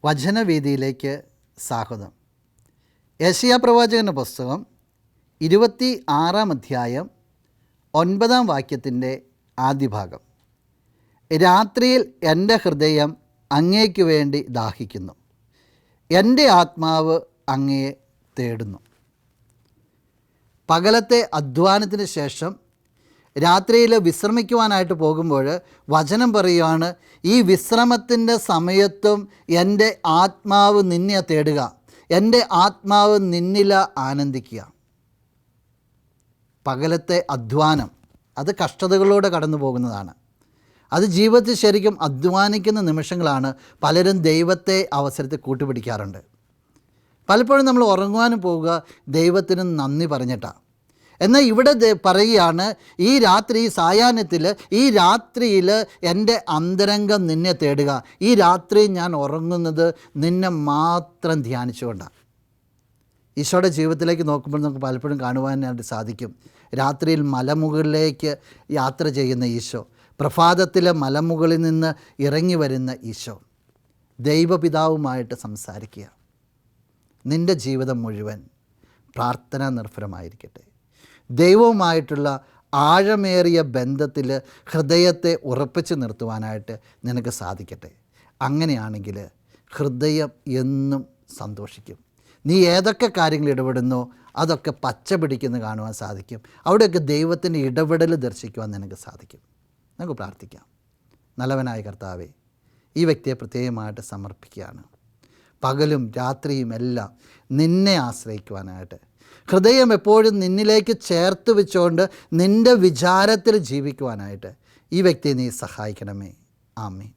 വചനവേദിയിലേക്ക് സ്വാഗതം. യെശയ്യാ പ്രവാചകൻ്റെ പുസ്തകം 26-ാം അധ്യായം 9-ാം വാക്യത്തിൻ്റെ ആദ്യ ഭാഗം. രാത്രിയിൽ എൻ്റെ ഹൃദയം അങ്ങേക്ക് വേണ്ടി ദാഹിക്കുന്നു, എൻ്റെ ആത്മാവ് അങ്ങയെ തേടുന്നു. പകലത്തെ അധ്വാനത്തിന് ശേഷം രാത്രിയിൽ വിശ്രമിക്കുവാനായിട്ട് പോകുമ്പോൾ വചനം പറയുകയാണ്, ഈ വിശ്രമത്തിൻ്റെ സമയത്തും എൻ്റെ ആത്മാവ് നിന്നെ തേടുക, എൻ്റെ ആത്മാവ് നിന്നിൽ ആനന്ദിക്കുക. പകലത്തെ അധ്വാനം അത് കഷ്ടതകളിലൂടെ കടന്നു പോകുന്നതാണ്. അത് ജീവിതത്തിൽ ശരിക്കും അധ്വാനിക്കുന്ന നിമിഷങ്ങളാണ്. പലരും ദൈവത്തെ അവസരത്തിൽ കൂട്ടുപിടിക്കാറുണ്ട്. പലപ്പോഴും നമ്മൾ ഉറങ്ങുവാനും പോവുക ദൈവത്തിന് നന്ദി പറഞ്ഞിട്ടാണ്. എന്നാൽ ഇവിടെ പറയുകയാണ്, ഈ രാത്രി, ഈ സായാഹ്നത്തിൽ, ഈ രാത്രിയിൽ എൻ്റെ അന്തരംഗം നിന്നെ തേടുക. ഈ രാത്രി ഞാൻ ഉറങ്ങുന്നത് നിന്നെ മാത്രം ധ്യാനിച്ചുകൊണ്ടാണ്. ഈശോയുടെ ജീവിതത്തിലേക്ക് നോക്കുമ്പോൾ നമുക്ക് പലപ്പോഴും കാണുവാനായിട്ട് സാധിക്കും. രാത്രിയിൽ മലമുകളിലേക്ക് യാത്ര ചെയ്യുന്ന ഈശോ, പ്രഭാതത്തിലെ മലമുകളിൽ നിന്ന് ഇറങ്ങി വരുന്ന ഈശോ, ദൈവപിതാവുമായിട്ട് സംസാരിക്കുക. നിൻ്റെ ജീവിതം മുഴുവൻ പ്രാർത്ഥനാ നിർഭരമായിരിക്കട്ടെ. ദൈവവുമായിട്ടുള്ള ആഴമേറിയ ബന്ധത്തിൽ ഹൃദയത്തെ ഉറപ്പിച്ച് നിർത്തുവാനായിട്ട് നിനക്ക് സാധിക്കട്ടെ. അങ്ങനെയാണെങ്കിൽ ഹൃദയം എന്നും സന്തോഷിക്കും. നീ ഏതൊക്കെ കാര്യങ്ങൾ ഇടപെടുന്നോ അതൊക്കെ പച്ച പിടിക്കുന്ന കാണുവാൻ സാധിക്കും. അവിടെയൊക്കെ ദൈവത്തിൻ്റെ ഇടപെടൽ ദർശിക്കുവാൻ നിനക്ക് സാധിക്കും. നമുക്ക് പ്രാർത്ഥിക്കാം. നല്ലവനായ കർത്താവേ, ഈ വ്യക്തിയെ പ്രത്യേകമായിട്ട് സമർപ്പിക്കുകയാണ്. പകലും രാത്രിയും എല്ലാം നിന്നെ ആശ്രയിക്കുവാനായിട്ട്, ഹൃദയം എപ്പോഴും നിന്നിലേക്ക് ചേർത്ത് വെച്ചുകൊണ്ട് നിൻ്റെ വിചാരത്തിൽ ജീവിക്കുവാനായിട്ട് ഈ വ്യക്തിയെ നീ സഹായിക്കണമേ. ആമേൻ.